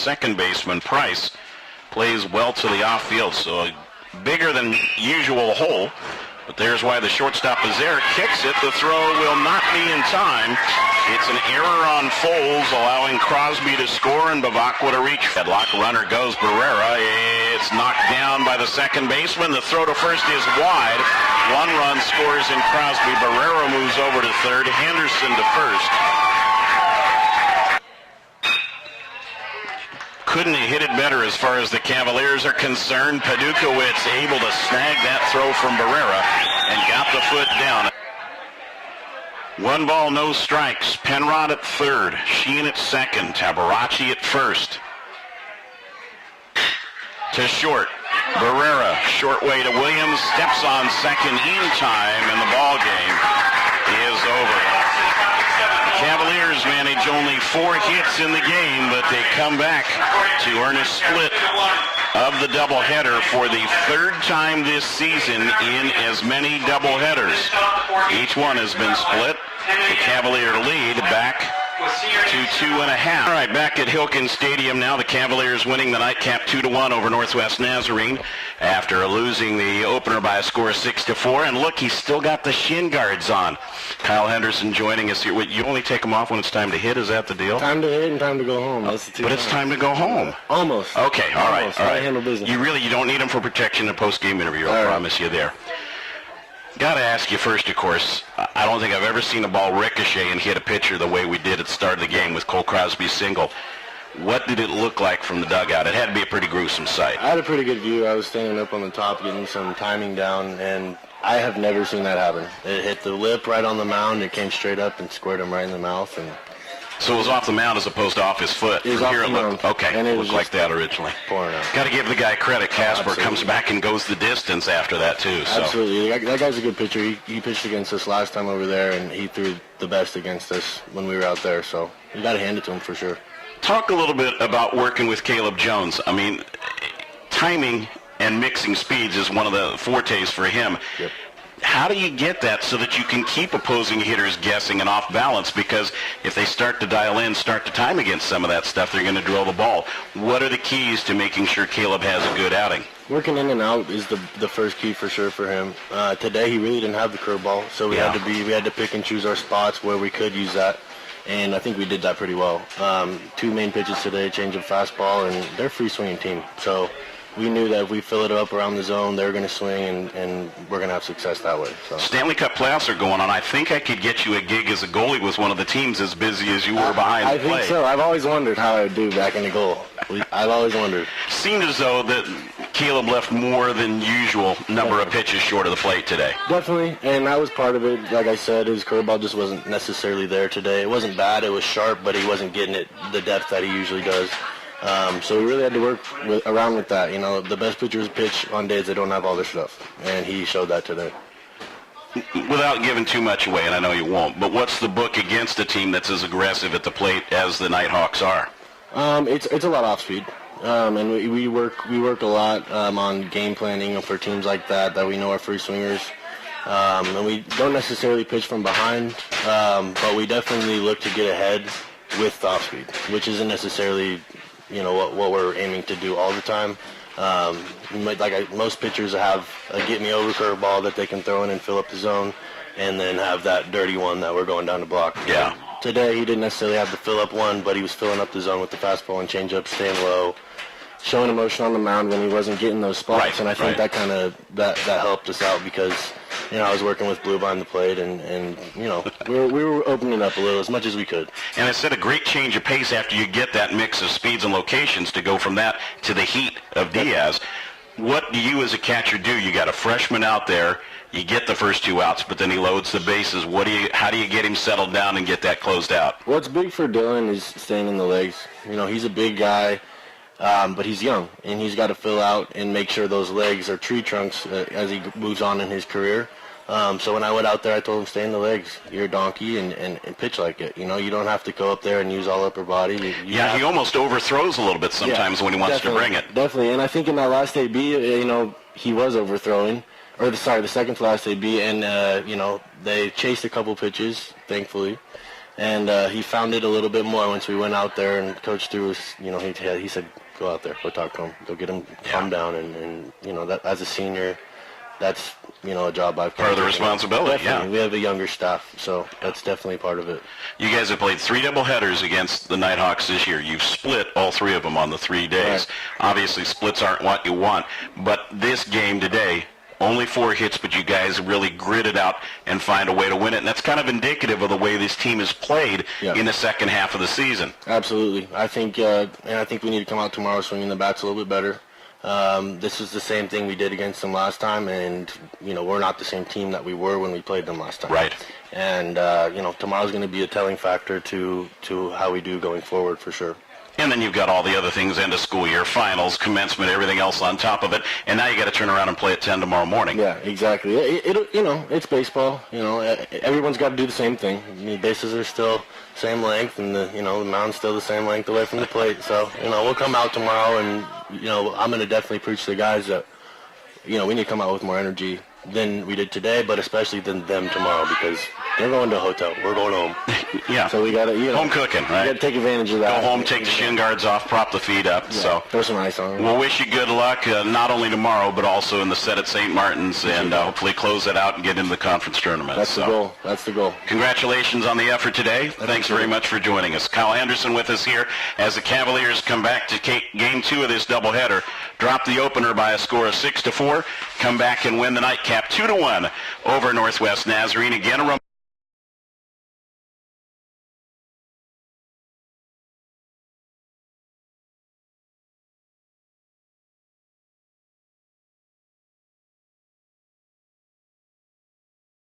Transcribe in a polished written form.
second baseman, Price, plays well to the outfield, so a bigger than usual hole. But there's why the shortstop is there, kicks it. The throw will not be in time. It's an error on Foles, allowing Crosby to score and Bavacqua to reach. Headlock runner goes Barrera. It's knocked down by the second baseman. The throw to first is wide. One run scores in Crosby. Barrera moves over to third. Henderson to first. Couldn't have hit it better as far as the Cavaliers are concerned. Padukowicz able to snag that throw from Barrera and got the foot down. 1 ball, no strikes. Penrod at third. Sheehan at second. Tabarachi at first. To short. Barrera, short way to Williams. Steps on second in time, and the ball game is over. Cavaliers manage only 4 hits in the game, but they come back to earn a split of the doubleheader for the 3rd time this season in as many doubleheaders. Each one has been split. The Cavalier lead back to 2.5. All right, back at Hilton Stadium now. The Cavaliers winning the nightcap 2-1 over Northwest Nazarene after losing the opener by a score of 6-4. And look, he's still got the shin guards on. Kyle Henderson joining us here. You only take them off when it's time to hit. Is that the deal? Time to hit and time to go home. But it's time to go home. Almost. Okay, all right. I handle business. You don't need them for protection in a post-game interview. I promise you there. Got to ask you first, of course, I don't think I've ever seen a ball ricochet and hit a pitcher the way we did at the start of the game with Cole Crosby's single. What did it look like from the dugout? It had to be a pretty gruesome sight. I had a pretty good view. I was standing up on the top getting some timing down, and I have never seen that happen. It hit the lip right on the mound. It came straight up and squared him right in the mouth. And so it was off the mound as opposed to off his foot. It was off the mound. Okay, and it looked like that originally. Pouring out. Got to give the guy credit. Casper comes back and goes the distance after that, too. So. Absolutely. That guy's a good pitcher. He pitched against us last time over there, and he threw the best against us when we were out there. So you got to hand it to him for sure. Talk a little bit about working with Caleb Jones. I mean, timing and mixing speeds is one of the fortes for him. Yep. How do you get that so that you can keep opposing hitters guessing and off balance? Because if they start to dial in, start to time against some of that stuff, they're going to drill the ball. What are the keys to making sure Caleb has a good outing? Working in and out is the first key for sure for him. Today he really didn't have the curveball, so we had to pick and choose our spots where we could use that. And I think we did that pretty well. 2 main pitches today, change of fastball, and they're a free swinging team. So we knew that if we fill it up around the zone, they're going to swing, and we're going to have success that way. So. Stanley Cup playoffs are going on. I think I could get you a gig as a goalie with one of the teams as busy as you were behind the plate. I think so. I've always wondered how I would do back in the goal. I've always wondered. Seemed as though that Caleb left more than usual number of pitches short of the plate today. Definitely, and that was part of it. Like I said, his curveball just wasn't necessarily there today. It wasn't bad. It was sharp, but he wasn't getting it the depth that he usually does. So we really had to work around with that. You know, the best pitchers pitch on days they don't have all their stuff, and he showed that today. Without giving too much away, and I know you won't, but what's the book against a team that's as aggressive at the plate as the Nighthawks are? It's a lot off speed, and we work a lot on game planning for teams like that we know are free swingers. And we don't necessarily pitch from behind, but we definitely look to get ahead with off speed, which isn't necessarily what we're aiming to do all the time. Most pitchers have a get-me-over curveball that they can throw in and fill up the zone, and then have that dirty one that we're going down to block. Yeah. Today he didn't necessarily have the fill-up one, but he was filling up the zone with the fastball and changeup, staying low, showing emotion on the mound when he wasn't getting those spots. Right, and I think that kind of that helped us out because I was working with Blue behind the plate, and we were opening up a little as much as we could. And it said a great change of pace after you get that mix of speeds and locations to go from that to the heat of Diaz. What do you as a catcher do? You got a freshman out there, you get the first 2 outs, but then he loads the bases. How do you get him settled down and get that closed out? What's big for Dylan is staying in the legs. He's a big guy, but he's young, and he's got to fill out and make sure those legs are tree trunks as he moves on in his career. So when I went out there, I told him, stay in the legs. You're a donkey, and pitch like it. You don't have to go up there and use all upper body. He almost overthrows a little bit sometimes when he wants to bring it. Definitely, and I think in that last AB, he was overthrowing. Or the second to last AB, and they chased a couple pitches, thankfully. And he found it a little bit more once we went out there, and Coach threw us, he said, go out there, go talk to him, go get him calm down, and that as a senior, that's a job I've part of the responsibility. Definitely. We have a younger staff, so that's definitely part of it. You guys have played 3 doubleheaders against the Nighthawks this year. You've split all 3 of them on the 3 days. Right. Obviously, splits aren't what you want, but this game today, only 4 hits, but you guys really grit it out and find a way to win it, and that's kind of indicative of the way this team has played in the second half of the season. Absolutely. I think we need to come out tomorrow swinging the bats a little bit better. This is the same thing we did against them last time, and we're not the same team that we were when we played them last time. Right. And tomorrow's going to be a telling factor to how we do going forward for sure. And then you've got all the other things, end of school year, finals, commencement, everything else on top of it, and now you got to turn around and play at 10 tomorrow morning. Yeah, exactly. It's baseball. Everyone's got to do the same thing. The bases are still same length, and the mound's still the same length away from the plate. So we'll come out tomorrow, and I'm going to definitely preach to the guys that we need to come out with more energy than we did today, but especially than them tomorrow, because they're going to a hotel. We're going home. Yeah. So we got to, home cooking, right? We got to take advantage of that. Go home, take the shin guards off, prop the feet up. Yeah, so throw some ice on. We'll wish you good luck, not only tomorrow, but also in the set at St. Martin's, and hopefully close it out and get into the conference tournament. That's the goal. That's the goal. Congratulations on the effort today. Thanks very much for joining us. Kyle Anderson with us here as the Cavaliers come back to game 2 of this doubleheader. Drop the opener by a score of 6-4. Come back and win the nightcap 2-1 over Northwest Nazarene. Again,